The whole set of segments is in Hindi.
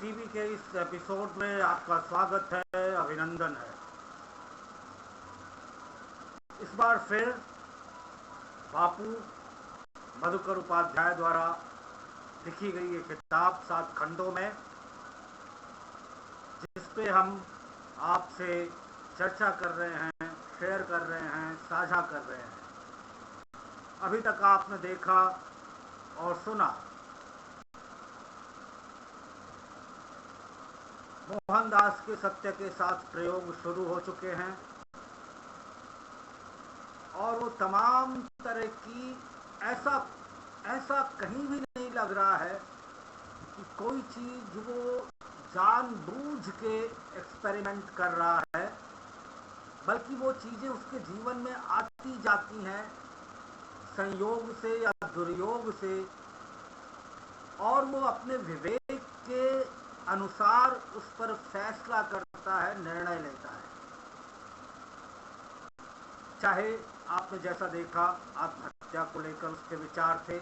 टीवी के इस एपिसोड में आपका स्वागत है, अभिनंदन है। इस बार फिर बापू मधुकर उपाध्याय द्वारा लिखी गई ये किताब 7 खंडों में, जिस पे हम आपसे चर्चा कर रहे हैं, शेयर कर रहे हैं, साझा कर रहे हैं। अभी तक आपने देखा और सुना मोहनदास के सत्य के साथ प्रयोग शुरू हो चुके हैं और वो तमाम तरह की ऐसा कहीं भी नहीं लग रहा है कि कोई चीज वो जानबूझ के एक्सपेरिमेंट कर रहा है, बल्कि वो चीजें उसके जीवन में आती जाती हैं संयोग से या दुर्योग से, और वो अपने विवेक के अनुसार उस पर फैसला करता है, निर्णय लेता है। चाहे आपने जैसा देखा आत्महत्या को लेकर उसके विचार थे,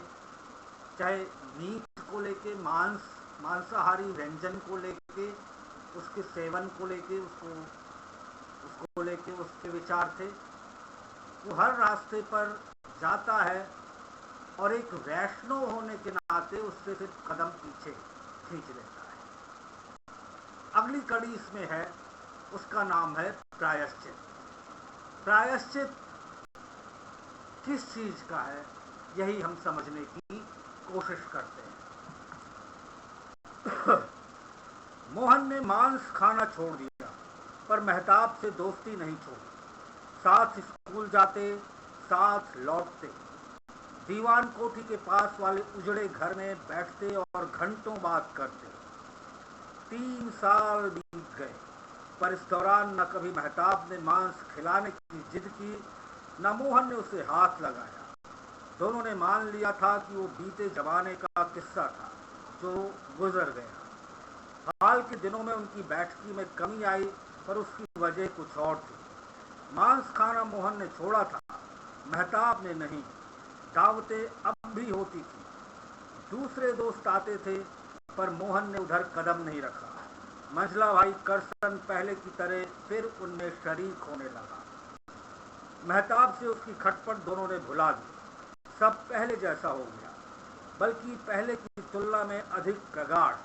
चाहे मीट को लेके, मांसाहारी व्यंजन को लेके, उसके सेवन को लेके, उसको लेके उसके विचार थे। वो हर रास्ते पर जाता है और एक वैष्णव होने के नाते उससे सिर्फ कदम पीछे खींच लेता है। अगली कड़ी इसमें है, उसका नाम है प्रायश्चित। प्रायश्चित किस चीज का है, यही हम समझने की कोशिश करते हैं। मोहन ने मांस खाना छोड़ दिया, पर मेहताब से दोस्ती नहीं छोड़ी। साथ स्कूल जाते, साथ लौटते, दीवान कोठी के पास वाले उजड़े घर में बैठते और घंटों बात करते। 3 साल बीत गए, पर इस दौरान न कभी मेहताब ने मांस खिलाने की जिद की, न मोहन ने उसे हाथ लगाया। दोनों ने मान लिया था कि वो बीते जमाने का किस्सा था जो गुजर गया। हाल के दिनों में उनकी बैठकी में कमी आई, पर उसकी वजह कुछ और थी। मांस खाना मोहन ने छोड़ा था, मेहताब ने नहीं। दावतें अब भी होती थी, दूसरे दोस्त आते थे, पर मोहन ने उधर कदम नहीं रखा। मंझला भाई करसन पहले की तरह फिर उनमें शरीक होने लगा। मेहताब से उसकी खटपट दोनों ने भुला दी। सब पहले जैसा हो गया, बल्कि पहले की तुलना में अधिक प्रगाढ़।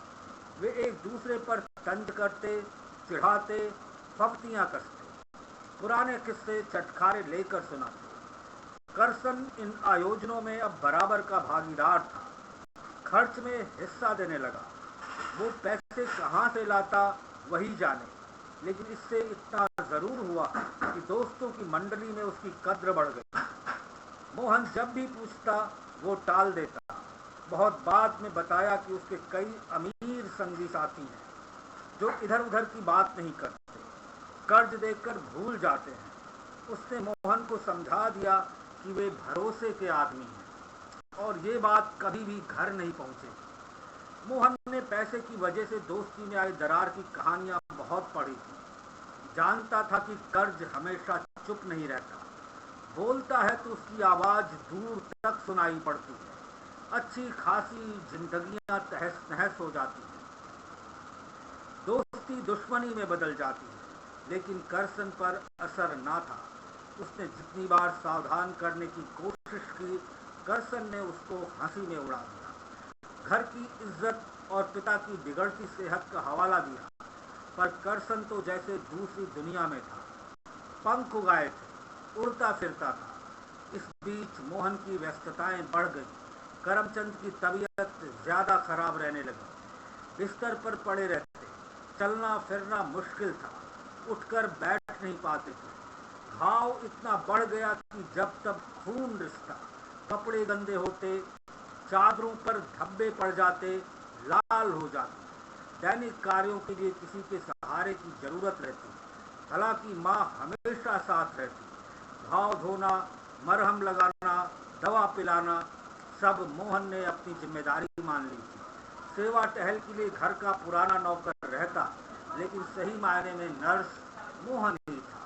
वे एक दूसरे पर तंज करते, चिढ़ाते, फप्तियां कसते, पुराने किस्से चटखारे लेकर सुनाते। करसन इन आयोजनों में अब बराबर का भागीदार था, खर्च में हिस्सा देने लगा। वो पैसे कहाँ से लाता वही जाने, लेकिन इससे इतना जरूर हुआ कि दोस्तों की मंडली में उसकी कद्र बढ़ गई। मोहन जब भी पूछता वो टाल देता। बहुत बाद में बताया कि उसके कई अमीर संगी साथी हैं जो इधर उधर की बात नहीं करते, कर्ज देकर भूल जाते हैं। उसने मोहन को समझा दिया कि वे भरोसे के आदमी हैं और ये बात कभी भी घर नहीं पहुंचेगी। मोहन ने पैसे की वजह से दोस्ती में आई दरार की कहानियां बहुत पढ़ी थी। जानता था कि कर्ज हमेशा चुप नहीं रहता, बोलता है तो उसकी आवाज दूर तक सुनाई पड़ती है। अच्छी खासी जिंदगियां तहस नहस हो जाती हैं, दोस्ती दुश्मनी में बदल जाती है, लेकिन करसन पर असर ना था। उसने जितनी बार सावधान करने की कोशिश की, करसन ने उसको हंसी में उड़ा दिया। घर की इज्जत और पिता की बिगड़ती सेहत का हवाला दिया, पर करसन तो जैसे दूसरी दुनिया में था। पंख उगाए थे, उड़ता फिरता था। इस बीच मोहन की व्यस्तताएं बढ़ गई। करमचंद की तबीयत ज्यादा खराब रहने लगी। बिस्तर पर पड़े रहते, चलना फिरना मुश्किल था, उठकर बैठ नहीं पाते थे। घाव इतना बढ़ गया कि जब तब खून रिसता, कपड़े गंदे होते, चादरों पर धब्बे पड़ जाते, लाल हो जाते। दैनिक कार्यों के लिए किसी के सहारे की जरूरत रहती। हालांकि माँ हमेशा साथ रहती। घाव धोना, मरहम लगाना, दवा पिलाना, सब मोहन ने अपनी जिम्मेदारी मान ली थी। सेवा टहल के लिए घर का पुराना नौकर रहता, लेकिन सही मायने में नर्स मोहन ही था।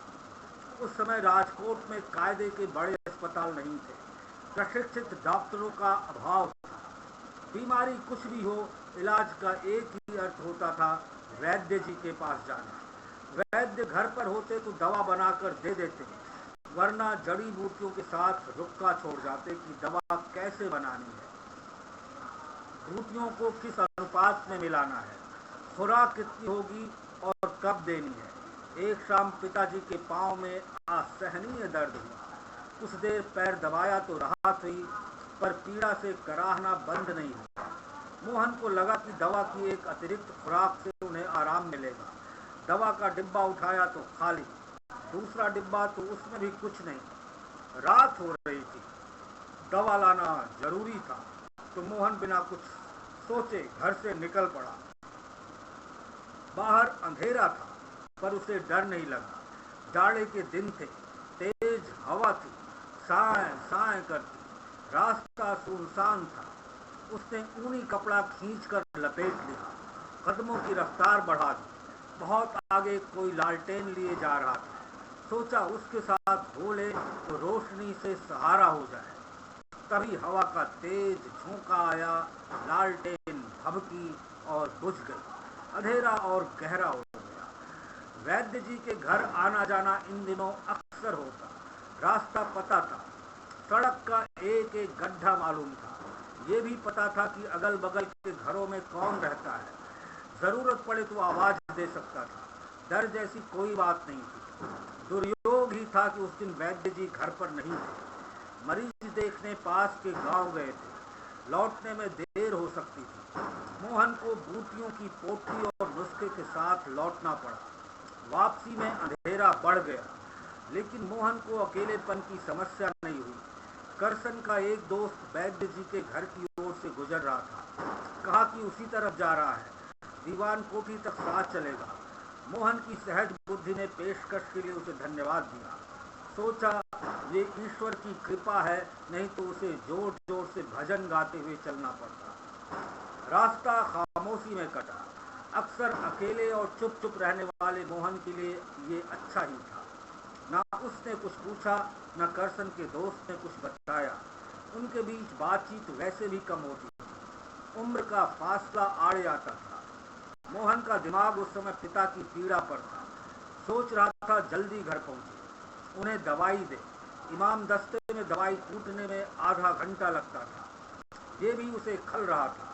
उस समय राजकोट में कायदे के बड़े अस्पताल नहीं थे, प्रशिक्षित डॉक्टरों का अभाव था। बीमारी कुछ भी हो, इलाज का एक अर्थ होता था वैद्य जी के पास जाना। वैद्य घर पर होते तो दवा बनाकर दे देते, वरना जड़ी बूटियों के साथ रुक्का छोड़ जाते कि दवा कैसे बनानी है, बूटियों को किस अनुपात में मिलाना है, खुराक कितनी होगी और कब देनी है। एक शाम पिताजी के पांव में असहनीय दर्द हुआ। कुछ देर पैर दबाया तो राहत हुई, पर पीड़ा से कराहना बंद नहीं हुआ। मोहन को लगा कि दवा की एक अतिरिक्त खुराक से उन्हें आराम मिलेगा। दवा का डिब्बा उठाया तो खाली, दूसरा डिब्बा तो उसमें भी कुछ नहीं। रात हो रही थी, दवा लाना जरूरी था, तो मोहन बिना कुछ सोचे घर से निकल पड़ा। बाहर अंधेरा था, पर उसे डर नहीं लगा। जाड़े के दिन थे, तेज हवा थी, साए साए करती, रास्ता सुनसान था। उसने ऊनी कपड़ा खींचकर लपेट लिया, कदमों की रफ्तार बढ़ा दी। बहुत आगे कोई लालटेन लिए जा रहा था। सोचा उसके साथ हो ले तो रोशनी से सहारा हो जाए। तभी हवा का तेज झोंका आया, लालटेन भभकी और बुझ गई। अंधेरा और गहरा हो गया। वैद्य जी के घर आना जाना इन दिनों अक्सर होता। रास्ता पता था, सड़क का एक एक गड्ढा मालूम था। ये भी पता था कि अगल बगल के घरों में कौन रहता है। जरूरत पड़े तो आवाज दे सकता था। डर जैसी कोई बात नहीं थी। दुर्योग ही था कि उस दिन वैद्य जी घर पर नहीं थे। मरीज देखने पास के गांव गए थे। लौटने में देर हो सकती थी। मोहन को बूटियों की पोटली और नुस्खे के साथ लौटना पड़ा। वापसी में अंधेरा बढ़ गया, लेकिन मोहन को अकेलेपन की समस्या नहीं हुई। करसन का एक दोस्त वैद्य जी के घर की ओर से गुजर रहा था। कहा कि उसी तरफ जा रहा है, दीवान कोठी तक साथ चलेगा। मोहन की सहज बुद्धि ने पेशकश के लिए उसे धन्यवाद दिया। सोचा ये ईश्वर की कृपा है, नहीं तो उसे जोर जोर से भजन गाते हुए चलना पड़ता। रास्ता खामोशी में कटा। अक्सर अकेले और चुप चुप रहने वाले मोहन के लिए ये अच्छा ही था। ना उसने कुछ पूछा, न करसन के दोस्त ने कुछ बताया। उनके बीच बातचीत वैसे भी कम होती थी। उम्र का फासला आड़े आता था। मोहन का दिमाग उस समय पिता की पीड़ा पर था। सोच रहा था जल्दी घर पहुंचे, उन्हें दवाई दे। इमाम दस्ते में दवाई कूटने में आधा घंटा लगता था। ये भी उसे खल रहा था।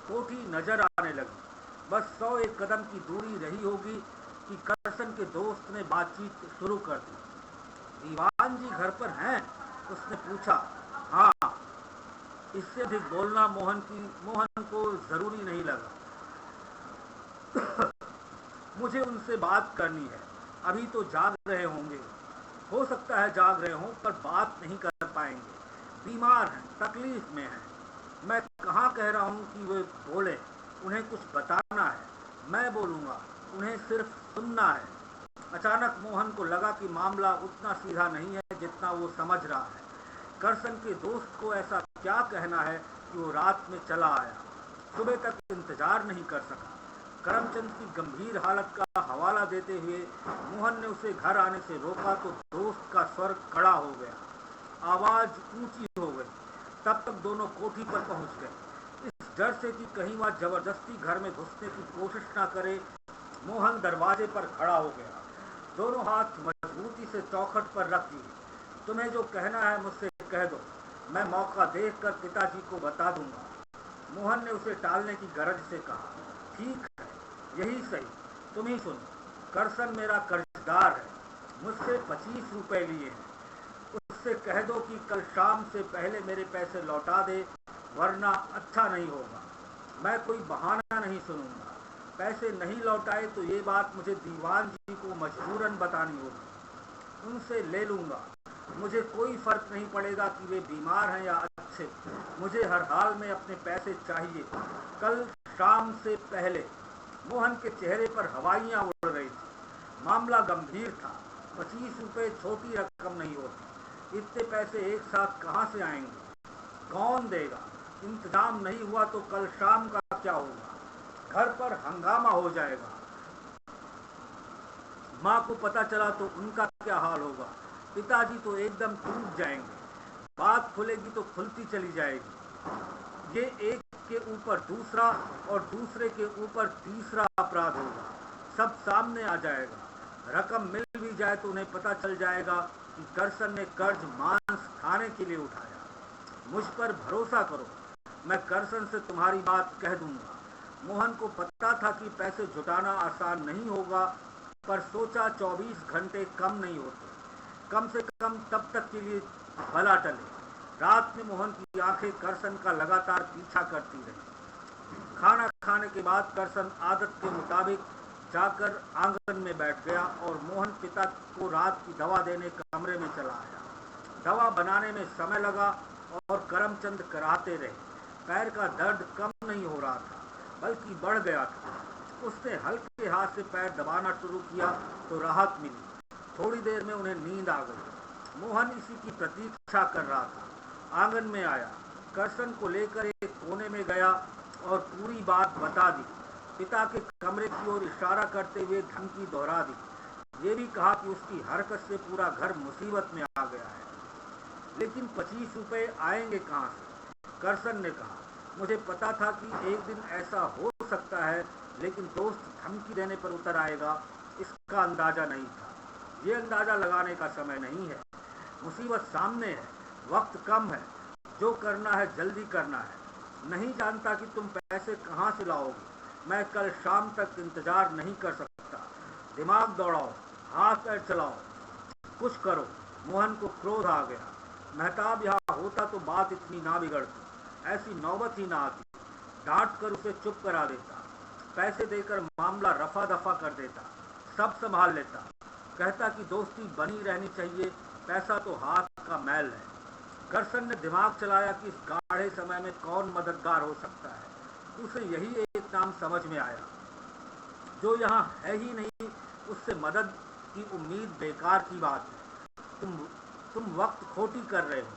कोठी नजर आने लगी। बस 101 कदम की दूरी रही होगी कि करसन के दोस्त ने बातचीत शुरू कर दी। दीवान जी घर पर हैं? उसने पूछा। हाँ। इससे अधिक बोलना मोहन को जरूरी नहीं लगा। मुझे उनसे बात करनी है। अभी तो जाग रहे होंगे। हो सकता है जाग रहे हों, पर बात नहीं कर पाएंगे। बीमार हैं, तकलीफ में हैं। मैं कहाँ कह रहा हूँ कि वे बोले। उन्हें कुछ बताना है। मैं बोलूँगा, उन्हें सिर्फ सुनना है। अचानक मोहन को लगा कि मामला उतना सीधा नहीं है जितना वो समझ रहा है। करसन के दोस्त को ऐसा क्या कहना है कि वो रात में चला आया, सुबह तक इंतजार नहीं कर सका। करमचंद की गंभीर हालत का हवाला देते हुए मोहन ने उसे घर आने से रोका तो दोस्त का स्वर खड़ा हो गया, आवाज ऊंची हो गई। तब तक दोनों कोठी पर पहुंच गए। इस डर से कि कहीं वह जबरदस्ती घर में घुसने की कोशिश न करे, मोहन दरवाजे पर खड़ा हो गया। दोनों हाथ मजबूती से चौखट पर रख दिए। तुम्हें जो कहना है मुझसे कह दो, मैं मौका देखकर पिताजी को बता दूंगा। मोहन ने उसे टालने की गरज से कहा। ठीक है, यही सही, तुम ही सुनो। करसन मेरा कर्जदार है, मुझसे 25 रुपए लिए हैं। उससे कह दो कि कल शाम से पहले मेरे पैसे लौटा दे, वरना अच्छा नहीं होगा। मैं कोई बहाना नहीं सुनूंगा। पैसे नहीं लौटाए तो ये बात मुझे दीवान जी को मजबूरन बतानी होगी। उनसे ले लूंगा। मुझे कोई फर्क नहीं पड़ेगा कि वे बीमार हैं या अच्छे। मुझे हर हाल में अपने पैसे चाहिए, कल शाम से पहले। मोहन के चेहरे पर हवाइयां उड़ रही थी। मामला गंभीर था। 25 रुपए छोटी रकम नहीं होती। इतने पैसे एक साथ कहाँ से आएंगे? कौन देगा? इंतजाम नहीं हुआ तो कल शाम का क्या होगा? घर पर हंगामा हो जाएगा। माँ को पता चला तो उनका क्या हाल होगा? पिताजी तो एकदम टूट जाएंगे। बात खुलेगी तो खुलती चली जाएगी। ये एक के ऊपर दूसरा और दूसरे के ऊपर तीसरा अपराध होगा। सब सामने आ जाएगा। रकम मिल भी जाए तो उन्हें पता चल जाएगा कि करसन ने कर्ज मांस खाने के लिए उठाया। मुझ पर भरोसा करो, मैं करसन से तुम्हारी बात कह दूंगा। मोहन को पता था कि पैसे जुटाना आसान नहीं होगा, पर सोचा 24 घंटे कम नहीं होते, कम से कम तब तक के लिए भला टले। रात में मोहन की आंखें करसन का लगातार पीछा करती रही। खाना खाने के बाद करसन आदत के मुताबिक जाकर आंगन में बैठ गया और मोहन पिता को रात की दवा देने कमरे में चला आया। दवा बनाने में समय लगा और करमचंद कराते रहे। पैर का दर्द कम नहीं हो रहा था, बल्कि बढ़ गया था। उसने हल्के हाथ से पैर दबाना शुरू किया तो राहत मिली। थोड़ी देर में उन्हें नींद आ गई। मोहन इसी की प्रतीक्षा कर रहा था। आंगन में आया, करसन को लेकर एक कोने में गया और पूरी बात बता दी। पिता के कमरे की ओर इशारा करते हुए धमकी दोहरा दी। ये भी कहा कि उसकी हरकत से पूरा घर मुसीबत में आ गया है। लेकिन 25 रुपए आएंगे कहाँ से? करसन ने कहा, मुझे पता था कि एक दिन ऐसा हो सकता है, लेकिन दोस्त धमकी देने पर उतर आएगा, इसका अंदाजा नहीं था। ये अंदाजा लगाने का समय नहीं है। मुसीबत सामने है, वक्त कम है। जो करना है जल्दी करना है। नहीं जानता कि तुम पैसे कहाँ से लाओगे। मैं कल शाम तक इंतजार नहीं कर सकता। दिमाग दौड़ाओ, हाथ पैर चलाओ, कुछ करो। मोहन को क्रोध आ गया। मेहताब यहाँ होता तो बात इतनी ना बिगड़ती, ऐसी नौबत ही ना आती। डांट कर उसे चुप करा देता, पैसे देकर मामला रफा दफा कर देता, सब संभाल लेता। कहता कि दोस्ती बनी रहनी चाहिए, पैसा तो हाथ का मैल है। करसन ने दिमाग चलाया कि इस गाढ़े समय में कौन मददगार हो सकता है। उसे यही एक नाम समझ में आया, जो यहाँ है ही नहीं, उससे मदद की उम्मीद बेकार की बात है। तुम वक्त खोटी कर रहे हो।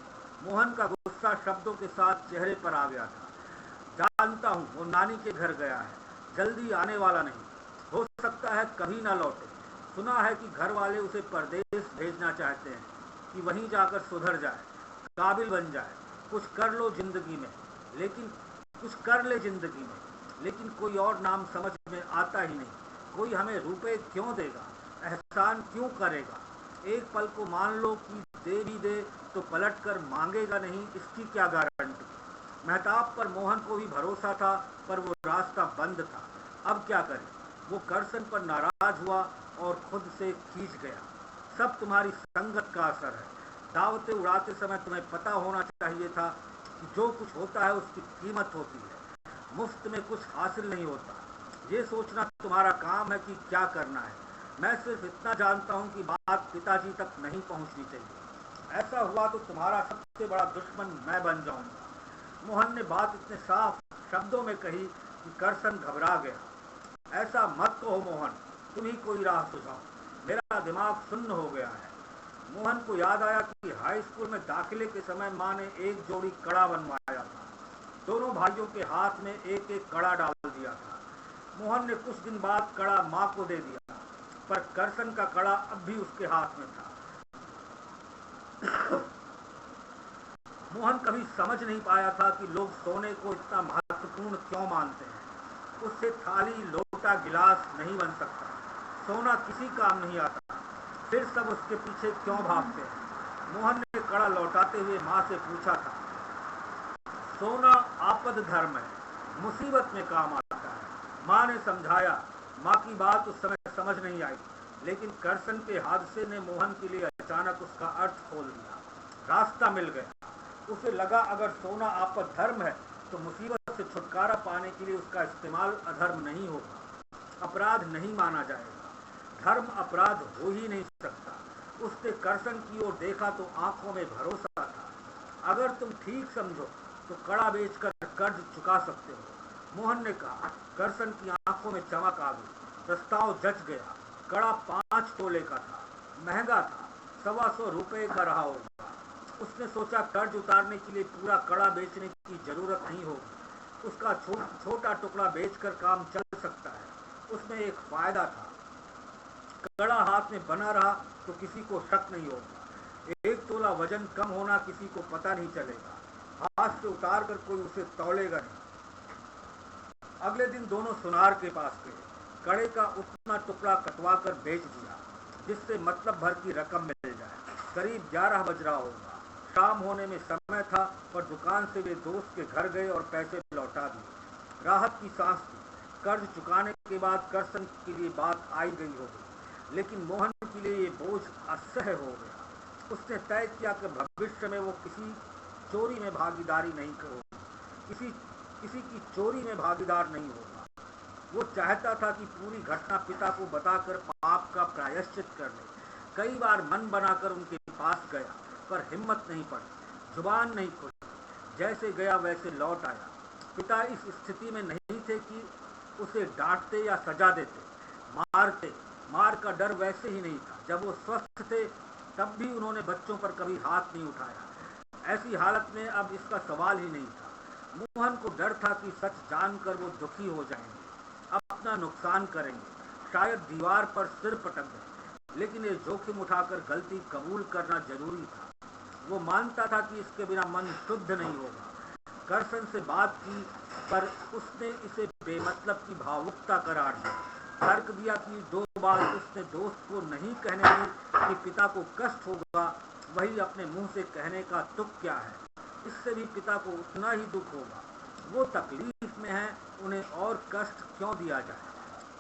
मोहन का गुस्सा शब्दों के साथ चेहरे पर आ गया था। जानता हूँ वो नानी के घर गया है, जल्दी आने वाला नहीं, हो सकता है कभी ना लौटे। सुना है कि घर वाले उसे परदेश भेजना चाहते हैं कि वहीं जाकर सुधर जाए, काबिल बन जाए, कुछ कर जिंदगी में। लेकिन कोई और नाम समझ में आता ही नहीं। कोई हमें रुपए क्यों देगा, एहसान क्यों करेगा? एक पल को मान लो कि दे भी दे तो पलट कर मांगेगा नहीं, इसकी क्या गारंटी? मेहताब पर मोहन को भी भरोसा था, पर वो रास्ता बंद था। अब क्या करे? वो करसन पर नाराज हुआ और खुद से खींच गया। सब तुम्हारी संगत का असर है। दावतें उड़ाते समय तुम्हें पता होना चाहिए था कि जो कुछ होता है उसकी कीमत होती है। मुफ्त में कुछ हासिल नहीं होता। ये सोचना तुम्हारा काम है कि क्या करना है। मैं सिर्फ इतना जानता हूँ कि बात पिताजी तक नहीं पहुँचनी चाहिए। ऐसा हुआ तो तुम्हारा सबसे बड़ा दुश्मन मैं बन जाऊंगा। मोहन ने बात इतने साफ शब्दों में कही कि करसन घबरा गया। ऐसा मत कहो मोहन, तुम ही कोई राह सुझाओ, मेरा दिमाग सुन्न हो गया है। मोहन को याद आया कि हाई स्कूल में दाखिले के समय माँ ने एक जोड़ी कड़ा बनवाया था। दोनों भाइयों के हाथ में एक एक कड़ा डाल दिया था। मोहन ने कुछ दिन बाद कड़ा माँ को दे दिया, पर करसन का कड़ा अब भी उसके हाथ में था। मोहन कभी समझ नहीं पाया था कि लोग सोने को इतना महत्वपूर्ण क्यों मानते हैं। उससे थाली लोटा गिलास नहीं बन सकता। सोना किसी काम नहीं आता, फिर सब उसके पीछे क्यों भागते हैं? मोहन ने कड़ा लौटाते हुए माँ से पूछा था। सोना आपद धर्म है, मुसीबत में काम आता है, माँ ने समझाया। माँ की बात उस समय समझ नहीं आई, लेकिन करसन के हादसे ने मोहन के लिए अचानक उसका अर्थ खोल दिया। रास्ता मिल गया। उसे लगा अगर सोना आपद धर्म है तो मुसीबत से छुटकारा पाने के लिए उसका इस्तेमाल अधर्म नहीं होगा, अपराध नहीं माना जाएगा। धर्म अपराध हो ही नहीं सकता। उसने करसन की ओर देखा तो आंखों में भरोसा था। अगर तुम ठीक समझो तो कड़ा बेचकर कर्ज चुका सकते हो, मोहन ने कहा। करसन की आंखों में चमक आ गई। प्रस्ताव जच गया। कड़ा 5 तोले का था, महंगा था, 125 रुपए का रहा होगा। उसने सोचा कर्ज उतारने के लिए पूरा कड़ा बेचने की जरूरत नहीं होगी। उसका छोटा टुकड़ा बेचकर काम चल सकता है। उसमें एक फायदा था, कड़ा हाथ में बना रहा तो किसी को शक नहीं होगा। 1 तोला वजन कम होना किसी को पता नहीं चलेगा। हाथ से उतार कर कोई उसे तौलेगा नहीं। अगले दिन दोनों सुनार के पास गए। कड़े का उतना टुकड़ा कटवा कर बेच दिया जिससे मतलब भर की रकम मिल जाए। करीब 11 बज रहा होगा। शाम होने में समय था, पर दुकान से वे दोस्त के घर गए और पैसे लौटा दिए। राहत की सांस ली। कर्ज चुकाने के बाद करसन के लिए बात आई गई होगी, लेकिन मोहन के लिए ये बोझ असह्य हो गया। उसने तय किया कि भविष्य में वो किसी चोरी में भागीदारी नहीं करेगा, किसी की चोरी में भागीदार नहीं होगा। वो चाहता था कि पूरी घटना पिता को बताकर पाप का प्रायश्चित कर ले। कई बार मन बनाकर उनके पास गया, पर हिम्मत नहीं पड़ी, जुबान नहीं खुली। जैसे गया वैसे लौट आया। पिता इस स्थिति में नहीं थे कि उसे डांटते या सजा देते, मारते। मार का डर वैसे ही नहीं था। जब वो स्वस्थ थे तब भी उन्होंने बच्चों पर कभी हाथ नहीं उठाया। ऐसी हालत में अब इसका सवाल ही नहीं था। मोहन को डर था कि सच जानकर वो दुखी हो जाएंगे, अपना नुकसान करेंगे, शायद दीवार पर सिर पटक दें। लेकिन ये जोखिम उठाकर गलती कबूल करना जरूरी था। वो मानता था कि इसके बिना मन शुद्ध नहीं होगा। करसन से बात की, पर उसने इसे बेमतलब की भावुकता करार दिया। तर्क दिया कि 2 बार उसने दोस्त को नहीं कहने दी कि पिता को कष्ट होगा, वही अपने मुंह से कहने का तुक क्या है। इससे भी पिता को उतना ही दुख होगा। वो तकलीफ में है, उन्हें और कष्ट क्यों दिया जाए।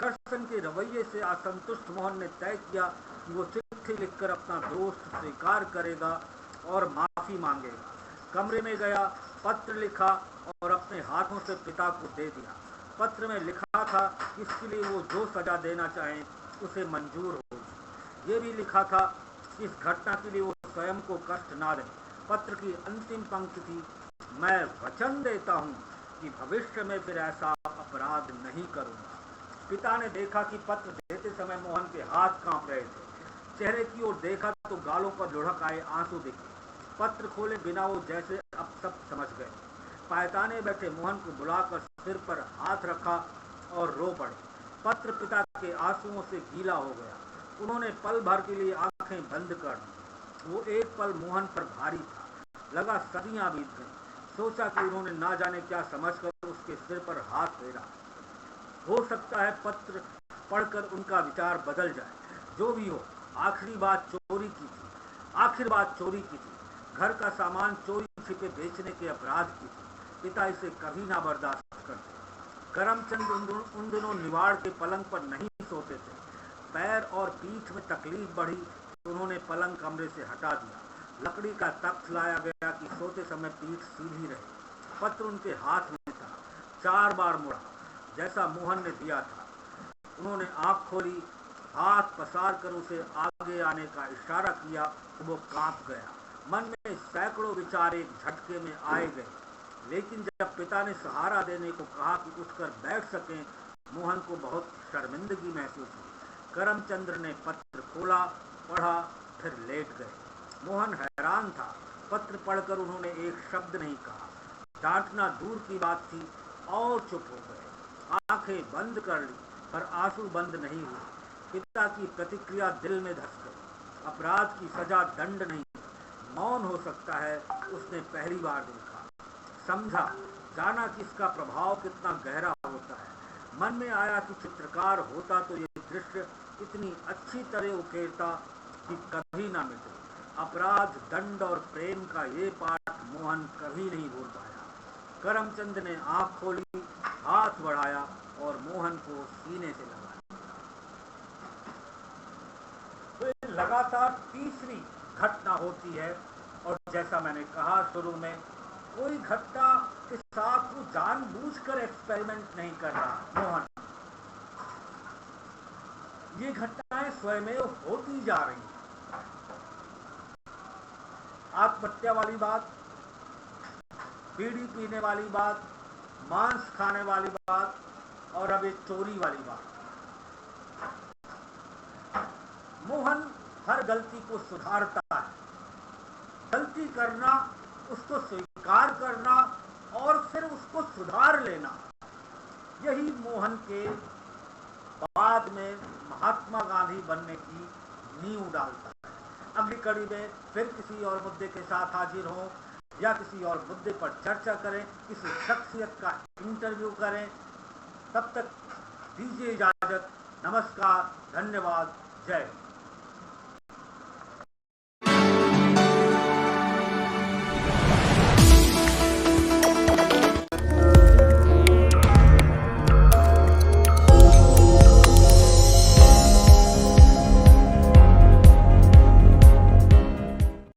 करसन के रवैये से असंतुष्ट मोहन ने तय किया कि वो चिट्ठी लिखकर अपना दोस्त स्वीकार करेगा और माफी मांगेगा। कमरे में गया, पत्र लिखा और अपने हाथों से पिता को दे दिया। पत्र में लिखा था कि इसके लिए वो जो सजा देना चाहें उसे मंजूर होगी। ये भी लिखा था कि इस घटना के लिए वो स्वयं को कष्ट ना दें। पत्र की अंतिम पंक्ति थी, मैं वचन देता हूँ कि भविष्य में फिर ऐसा अपराध नहीं करूँगा। पिता ने देखा कि पत्र देते समय मोहन के हाथ कांप रहे थे। चेहरे की ओर देखा तो गालों पर लुढ़क आए आंसू दिखे। पत्र खोले बिना वो जैसे अब सब समझ गए। पायताने बैठे मोहन को बुलाकर सिर पर हाथ रखा और रो पड़े। पत्र पिता के आंसुओं से गीला हो गया। उन्होंने पल भर के लिए आंखें बंद कर दी। वो एक पल मोहन पर भारी था। लगा सदियां बीत गईं। सोचा कि उन्होंने ना जाने क्या समझकर उसके सिर पर हाथ फेरा। हो सकता है पत्र पढ़कर उनका विचार बदल जाए। जो भी हो, आखिर बात चोरी की थी। घर का सामान चोरी छिपे बेचने के अपराध की थी। पिता इसे कभी ना बर्दाश्त करते। करमचंद उन दिनों निवाड़ के पलंग पर नहीं सोते थे। पैर और पीठ में तकलीफ बढ़ी तो उन्होंने पलंग कमरे से हटा दिया। लकड़ी का तख्त लाया गया कि सोते समय पीठ सीधी रहे। पत्र उनके हाथ में था। 4 बार मुड़ा जैसा मोहन ने दिया था। उन्होंने आंख खोली, हाथ पसार कर उसे आगे आने का इशारा किया तो वो कांप गया। मन में सैकड़ों विचार एक झटके में आए गए। लेकिन जब पिता ने सहारा देने को कहा कि उठकर बैठ सकें, मोहन को बहुत शर्मिंदगी महसूस हुई। करमचंद्र ने पत्र खोला, पढ़ा, फिर लेट गए। मोहन हैरान था। पत्र पढ़कर उन्होंने एक शब्द नहीं कहा। डांटना दूर की बात थी और चुप हो गए। आंखें बंद कर ली, पर आंसू बंद नहीं हुए। पिता की प्रतिक्रिया दिल में धस गई। अपराध की सजा दंड नहीं, मौन हो सकता है। उसने पहली बार देखा, समझा, जाना कि इसका प्रभाव कितना गहरा होता है। मन में आया कि चित्रकार होता तो ये दृश्य इतनी अच्छी तरह उकेरता कि कभी ना मिटे। अपराध, दंड और प्रेम का ये पाठ मोहन कभी नहीं भूल पाया। करमचंद ने आंख खोली, हाथ बढ़ाया और मोहन को सीने से लगाया। तो लगातार तीसरी घटना होती है, और जैसा मैंने कहा शुरू में, कोई घटना के साथ वो जानबूझकर एक्सपेरिमेंट नहीं कर रहा मोहन। ये घटनाएं स्वयमेव होती जा रही हैं। आत्महत्या वाली बात, बीड़ी पीने वाली बात, मांस खाने वाली बात, और अब एक चोरी वाली बात। मोहन हर गलती को सुधारता है। गलती करना, उसको स्वीकार करना और फिर उसको सुधार लेना, यही मोहन के बाद में महात्मा गांधी बनने की नींव डालता है। अगली कड़ी में फिर किसी और मुद्दे के साथ हाजिर हों या किसी और मुद्दे पर चर्चा करें, किसी शख्सियत का इंटरव्यू करें। तब तक दीजिए इजाजत। नमस्कार, धन्यवाद, जय हिंद।